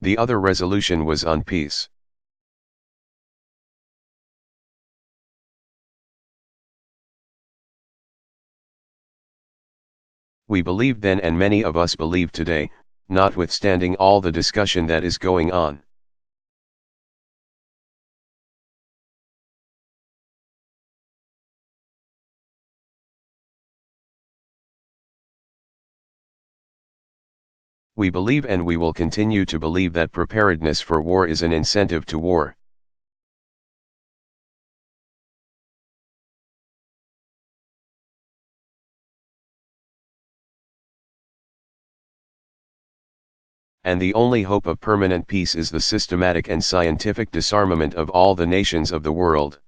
The other resolution was on peace. We believed then, and many of us believe today, notwithstanding all the discussion that is going on. We believe, and we will continue to believe, that preparedness for war is an incentive to war. And the only hope of permanent peace is the systematic and scientific disarmament of all the nations of the world.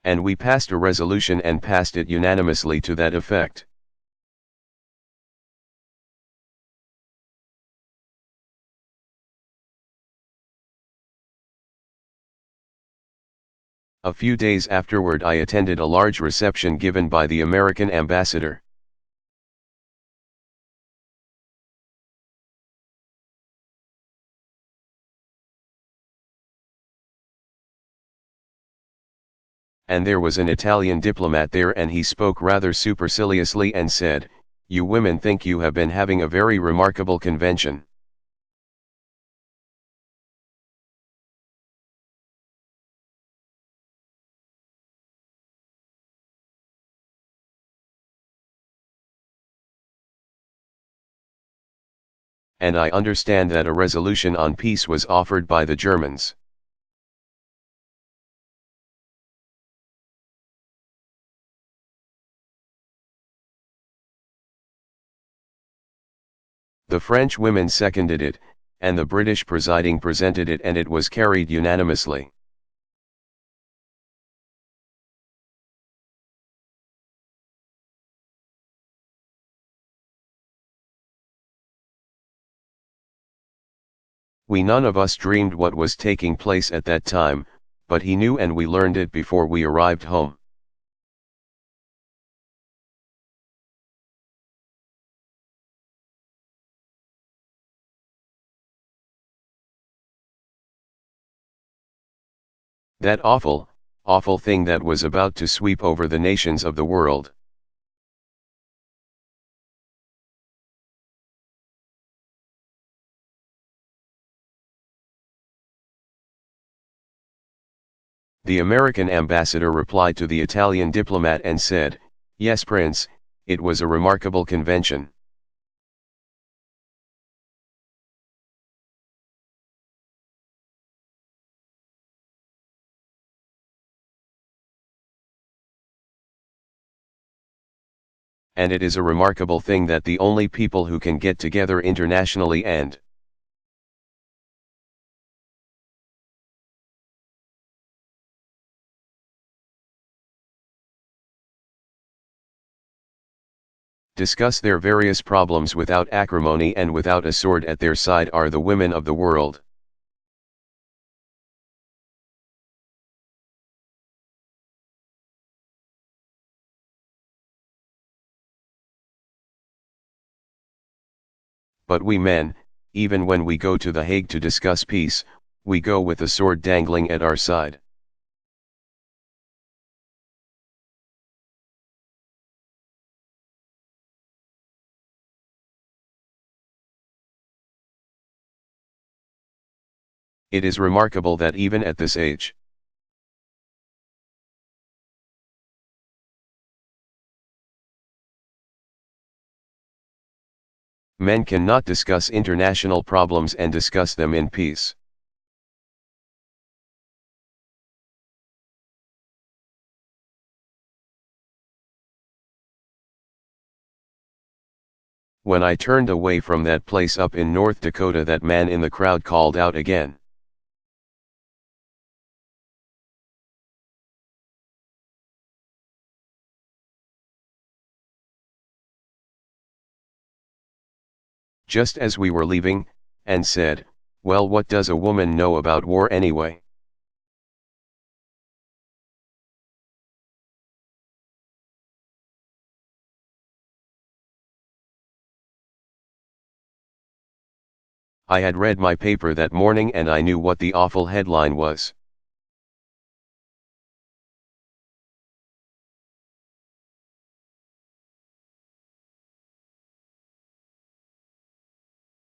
And we passed a resolution, and passed it unanimously, to that effect. A few days afterward I attended a large reception given by the American ambassador. And there was an Italian diplomat there, and he spoke rather superciliously and said, "You women think you have been having a very remarkable convention. And I understand that a resolution on peace was offered by the Germans." The French women seconded it, and the British presiding presented it, and it was carried unanimously. We none of us dreamed what was taking place at that time, but he knew, and we learned it before we arrived home. That awful, awful thing that was about to sweep over the nations of the world. The American ambassador replied to the Italian diplomat and said, "Yes, Prince, it was a remarkable convention." And it is a remarkable thing that the only people who can get together internationally and discuss their various problems without acrimony and without a sword at their side are the women of the world. But we men, even when we go to The Hague to discuss peace, we go with the sword dangling at our side. It is remarkable that even at this age, men cannot discuss international problems and discuss them in peace. When I turned away from that place up in North Dakota, that man in the crowd called out again. Just as we were leaving, and said, "Well, what does a woman know about war anyway?" I had read my paper that morning and I knew what the awful headline was.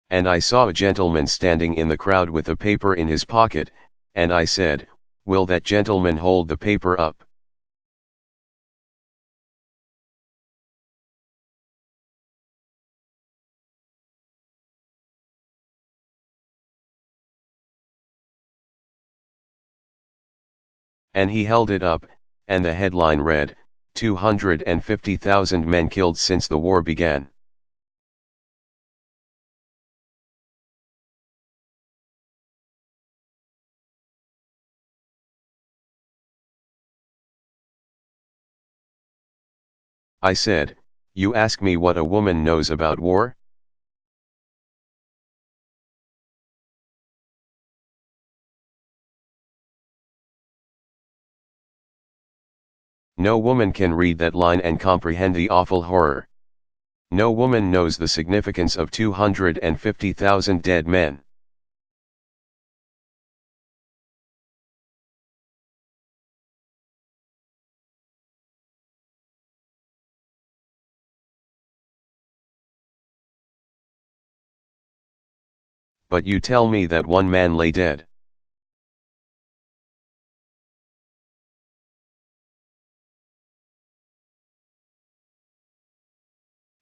And I saw a gentleman standing in the crowd with a paper in his pocket, and I said, "Will that gentleman hold the paper up?" And he held it up, and the headline read, 250,000 men killed since the war began. I said, "You ask me what a woman knows about war? No woman can read that line and comprehend the awful horror. No woman knows the significance of 250,000 dead men. But you tell me that one man lay dead.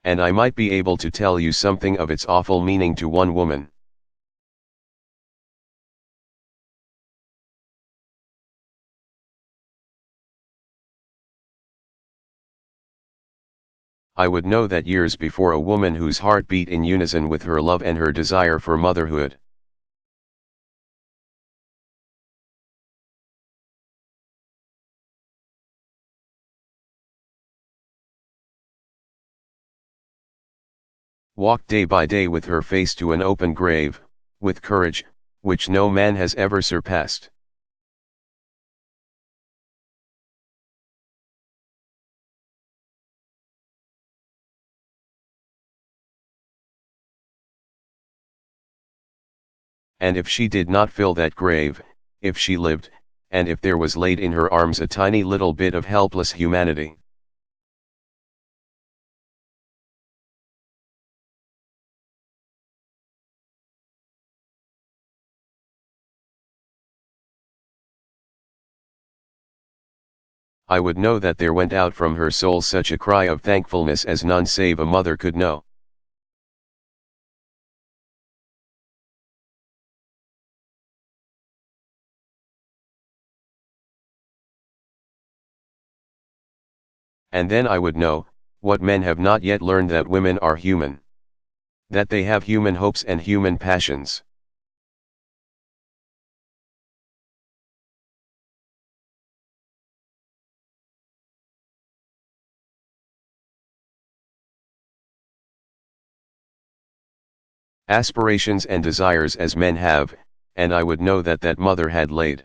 And I might be able to tell you something of its awful meaning to one woman. I would know that years before a woman whose heart beat in unison with her love and her desire for motherhood. Walked day by day with her face to an open grave, with courage, which no man has ever surpassed. And if she did not fill that grave, if she lived, and if there was laid in her arms a tiny little bit of helpless humanity, I would know that there went out from her soul such a cry of thankfulness as none save a mother could know. And then I would know, what men have not yet learned, that women are human. That they have human hopes and human passions. Aspirations and desires as men have, and I would know that that mother had laid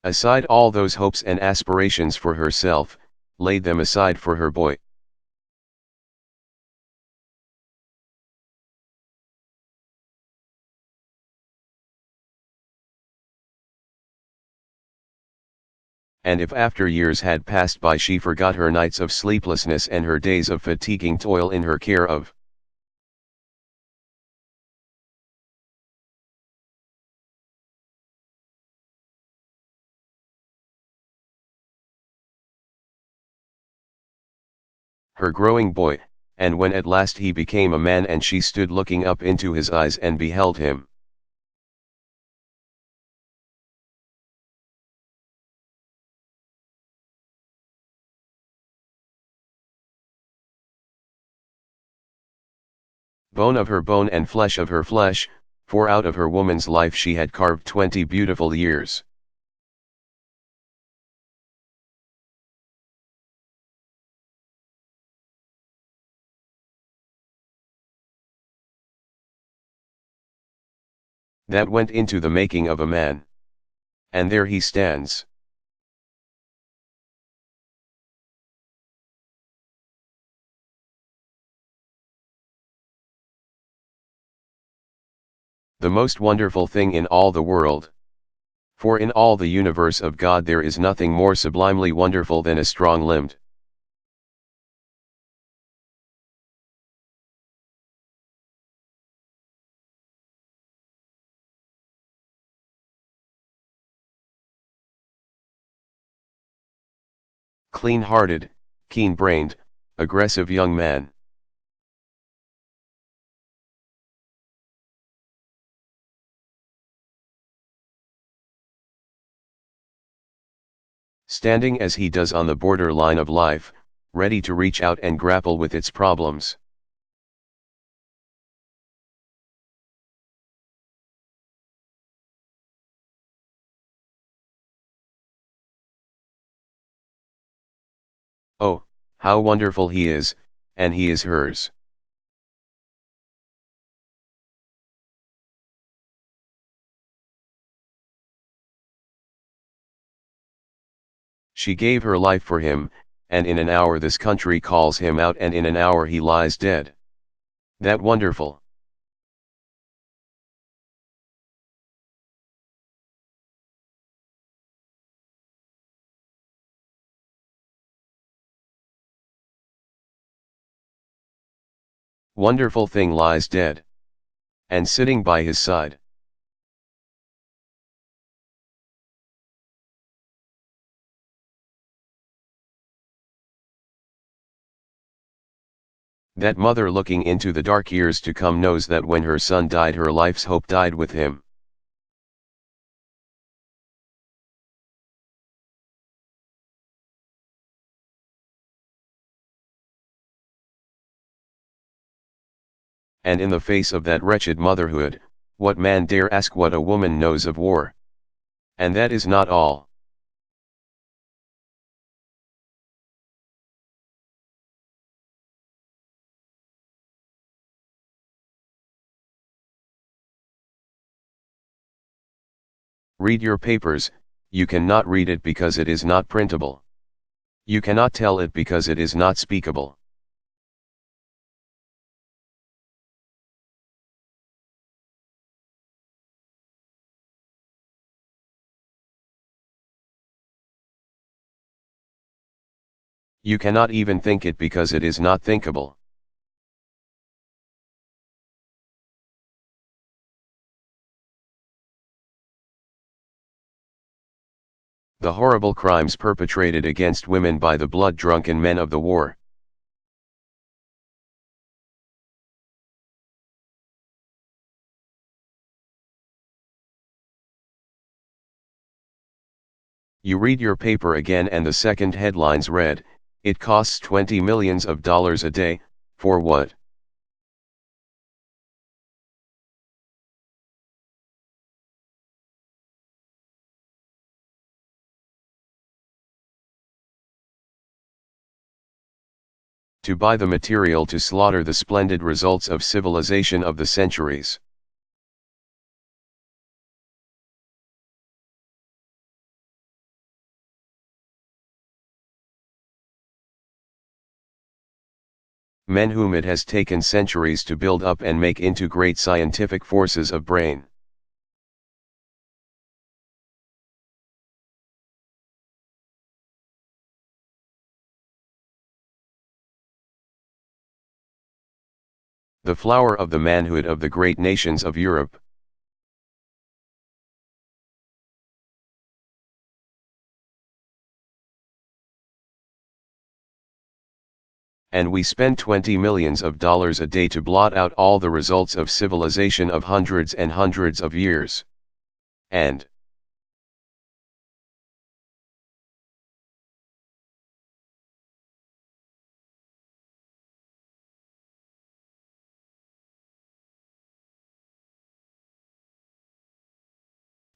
aside all those hopes and aspirations for herself, laid them aside for her boy. And if after years had passed by she forgot her nights of sleeplessness and her days of fatiguing toil in her care of her growing boy, and when at last he became a man and she stood looking up into his eyes and beheld him, bone of her bone and flesh of her flesh, for out of her woman's life she had carved 20 beautiful years. That went into the making of a man. And there he stands. the most wonderful thing in all the world. For in all the universe of God there is nothing more sublimely wonderful than a strong-limbed, clean-hearted, keen-brained, aggressive young man. Standing as he does on the border line of life, ready to reach out and grapple with its problems. Oh, how wonderful he is, and he is hers. She gave her life for him, and in an hour this country calls him out and in an hour he lies dead. That wonderful. Wonderful thing lies dead. And sitting by his side. That mother looking into the dark years to come knows that when her son died her life's hope died with him. And in the face of that wretched motherhood, what man dare ask what a woman knows of war? And that is not all. Read your papers, you cannot read it because it is not printable. You cannot tell it because it is not speakable. You cannot even think it because it is not thinkable. The horrible crimes perpetrated against women by the blood-drunken men of the war. You read your paper again and the second headlines read, it costs $20 million a day, for what? To buy the material to slaughter the splendid results of civilization of the centuries. Men whom it has taken centuries to build up and make into great scientific forces of brain. The flower of the manhood of the great nations of Europe. And we spend $20 million a day to blot out all the results of civilization of hundreds and hundreds of years. And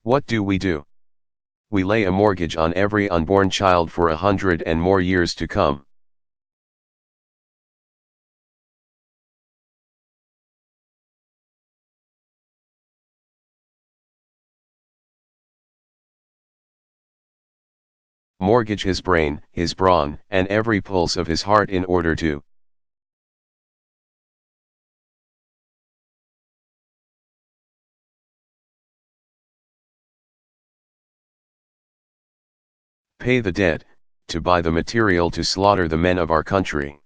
what do? We lay a mortgage on every unborn child for 100 and more years to come. Mortgage his brain, his brawn, and every pulse of his heart in order to pay the debt, to buy the material to slaughter the men of our country.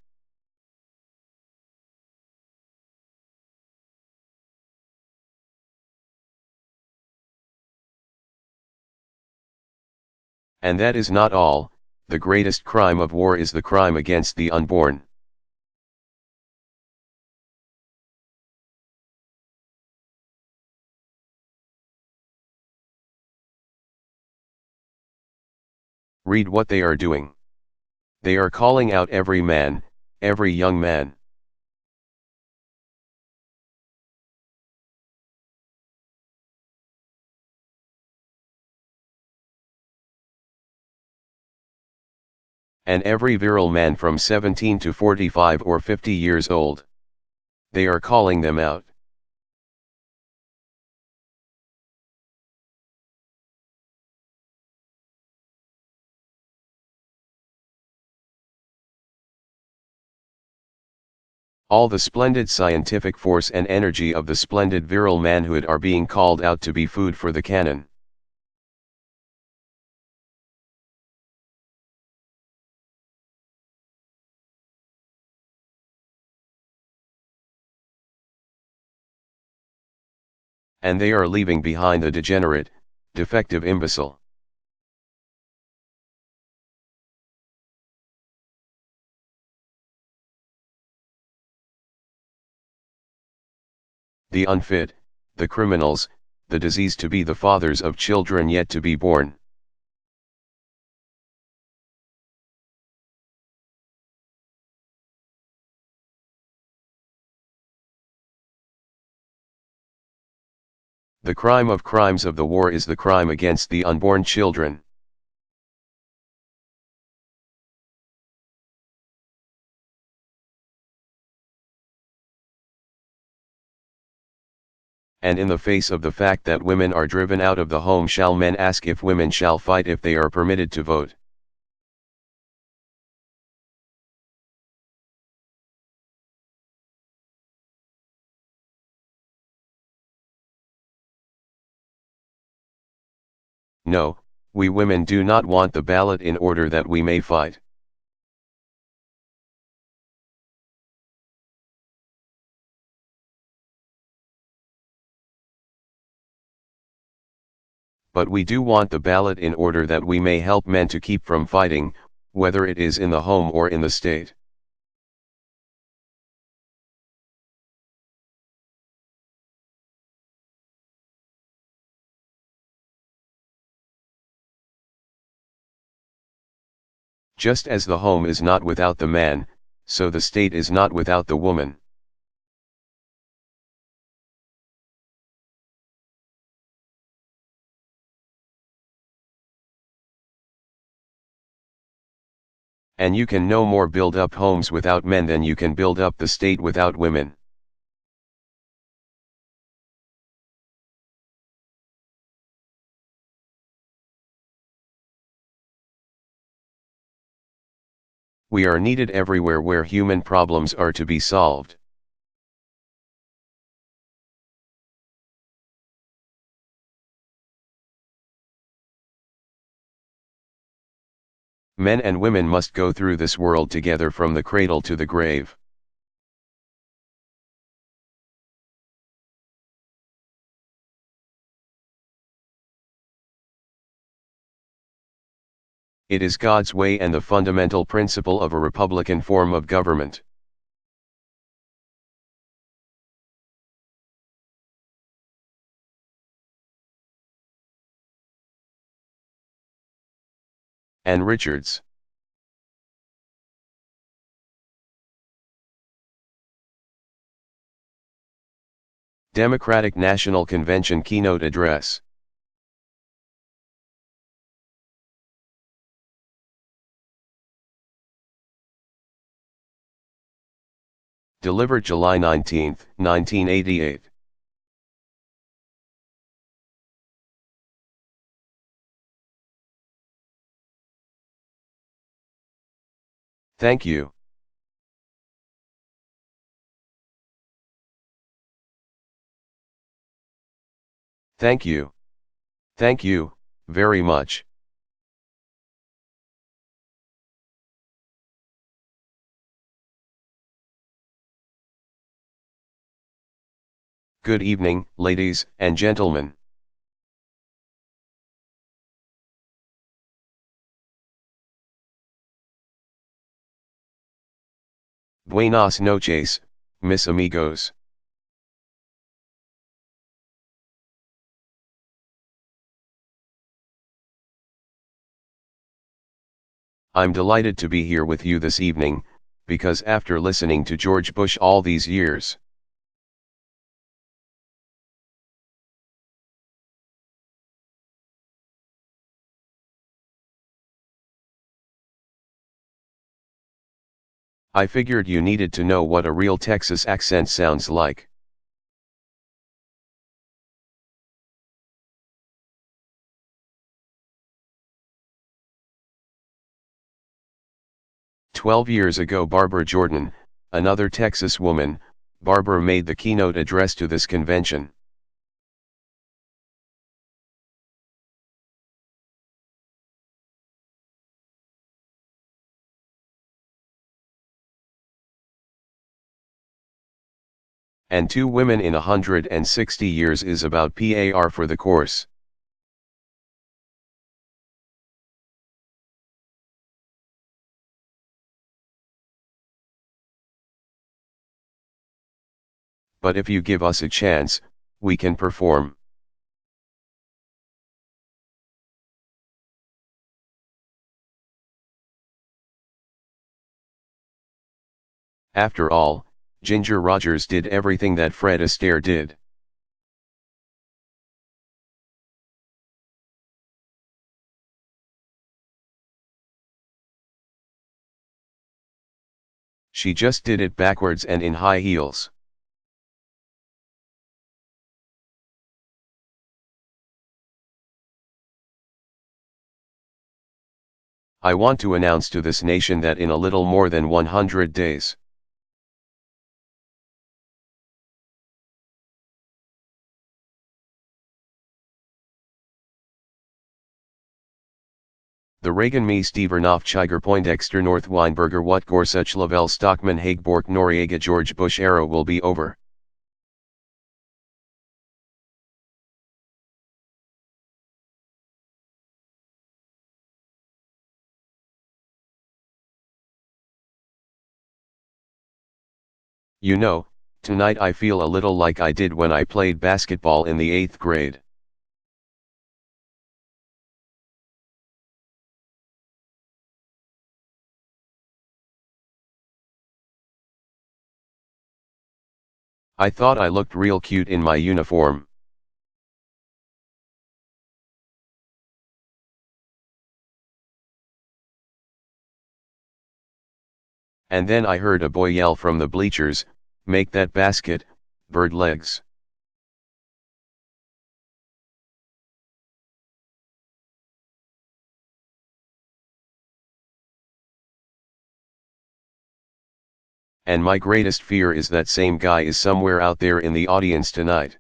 And that is not all, the greatest crime of war is the crime against the unborn. Read what they are doing. They are calling out every man, every young man. And every virile man from 17 to 45 or 50 years old. They are calling them out. All the splendid scientific force and energy of the splendid virile manhood are being called out to be food for the cannon. And they are leaving behind the degenerate, defective imbecile. The unfit, the criminals, the diseased to be the fathers of children yet to be born. The crime of crimes of the war is the crime against the unborn children. And in the face of the fact that women are driven out of the home, shall men ask if women shall fight if they are permitted to vote? No, we women do not want the ballot in order that we may fight. But we do want the ballot in order that we may help men to keep from fighting, whether it is in the home or in the state. Just as the home is not without the man, so the state is not without the woman. And you can no more build up homes without men than you can build up the state without women. We are needed everywhere where human problems are to be solved. Men and women must go through this world together from the cradle to the grave. It is God's way and the fundamental principle of a republican form of government. And Richards. Democratic National Convention Keynote Address. Delivered July 19, 1988. Thank you. Thank you. Thank you, very much. Good evening, ladies and gentlemen. Buenas noches, mis amigos. I'm delighted to be here with you this evening, because after listening to George Bush all these years, 'I figured you needed to know what a real Texas accent sounds like. "12 years ago Barbara Jordan, another Texas woman, Barbara made the keynote address to this convention. And 2 women in 160 years is about par for the course. But if you give us a chance, we can perform. After all, Ginger Rogers did everything that Fred Astaire did. She just did it backwards and in high heels. I want to announce to this nation that in a little more than 100 days, the Reagan me Stevernoff Chiger Poindexter North Weinberger What Gorsuch Lavelle Stockman Haig Bork Noriega George Bush era will be over. You know, tonight I feel a little like I did when I played basketball in the 8th grade. I thought I looked real cute in my uniform. And then I heard a boy yell from the bleachers, "Make that basket, bird legs." And my greatest fear is that same guy is somewhere out there in the audience tonight.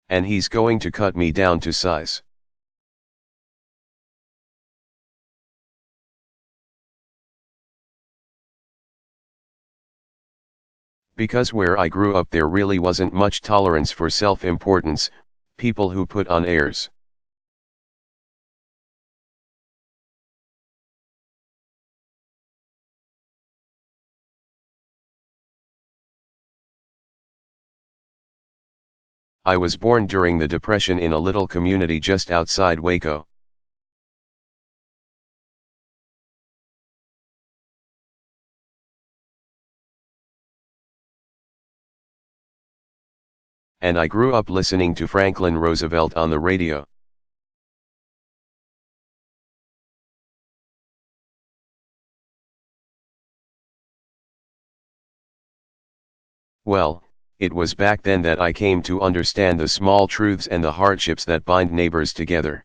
And he's going to cut me down to size. Because where I grew up there really wasn't much tolerance for self-importance, people who put on airs. I was born during the Depression in a little community just outside Waco. And I grew up listening to Franklin Roosevelt on the radio. Well, it was back then that I came to understand the small truths and the hardships that bind neighbors together.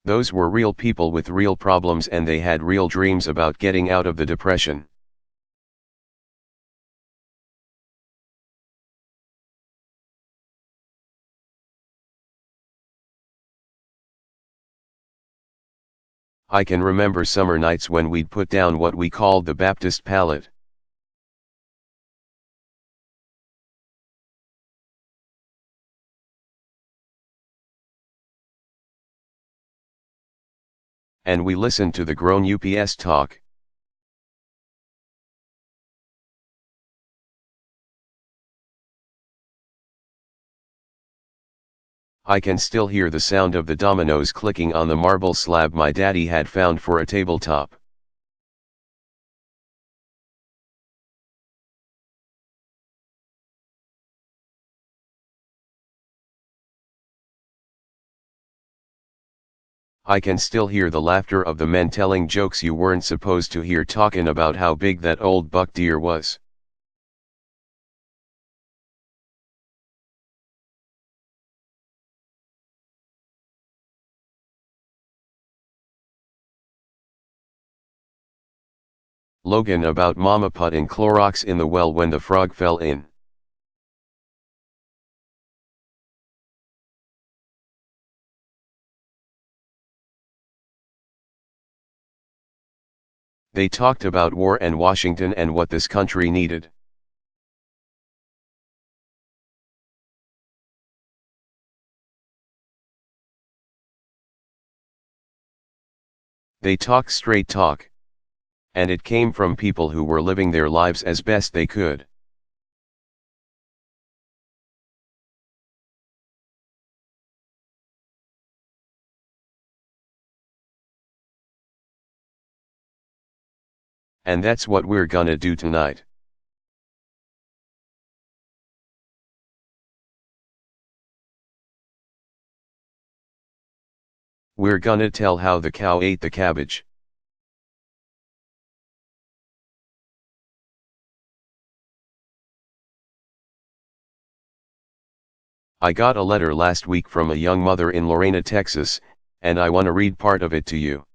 Those were real people with real problems, and they had real dreams about getting out of the depression. I can remember summer nights when we'd put down what we called the Baptist pallet. And we listened to the grown UPS talk. I can still hear the sound of the dominoes clicking on the marble slab my daddy had found for a tabletop. I can still hear the laughter of the men telling jokes you weren't supposed to hear, talking about how big that old buck deer was. Logan about mama putting Clorox in the well when the frog fell in. They talked about war and Washington and what this country needed. They talked straight talk. And it came from people who were living their lives as best they could. And that's what we're gonna do tonight. We're gonna tell how the cow ate the cabbage. I got a letter last week from a young mother in Lorena, Texas, and I wanna read part of it to you.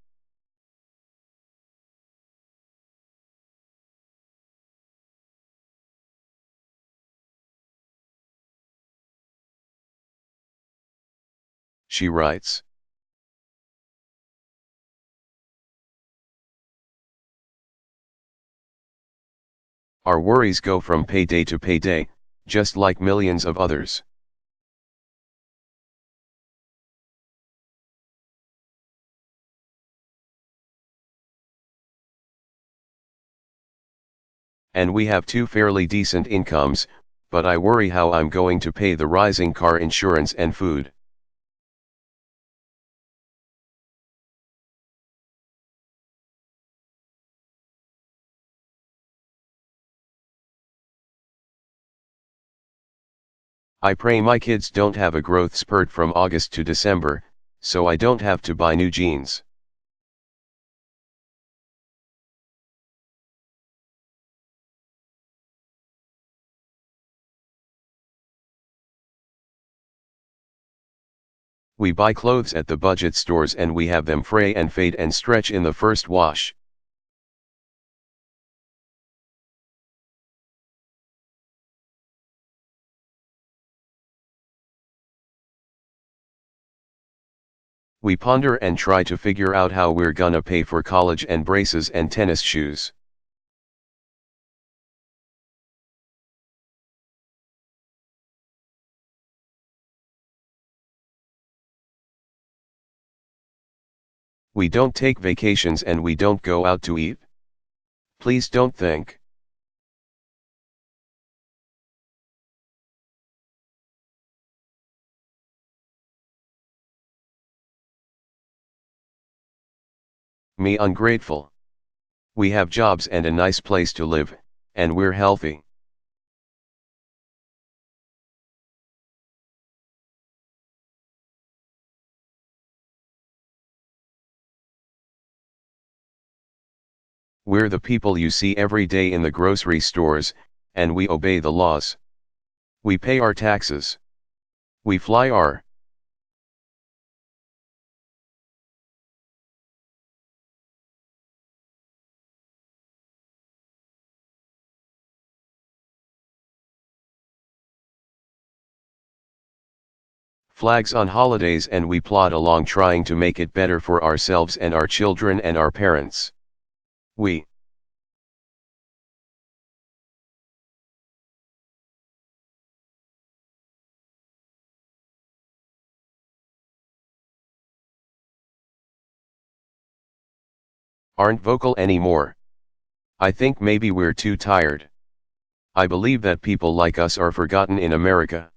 She writes, "Our worries go from payday to payday, just like millions of others. And we have two fairly decent incomes, but I worry how I'm going to pay the rising car insurance and food. I pray my kids don't have a growth spurt from August to December, so I don't have to buy new jeans. We buy clothes at the budget stores and we have them fray and fade and stretch in the first wash. We ponder and try to figure out how we're gonna pay for college and braces and tennis shoes. We don't take vacations and we don't go out to eat. Please don't think. Me ungrateful. We have jobs and a nice place to live, and we're healthy. We're the people you see every day in the grocery stores, and we obey the laws. We pay our taxes. We fly our Flags on holidays and we plod along trying to make it better for ourselves and our children and our parents. We aren't vocal anymore. I think maybe we're too tired. I believe that people like us are forgotten in America.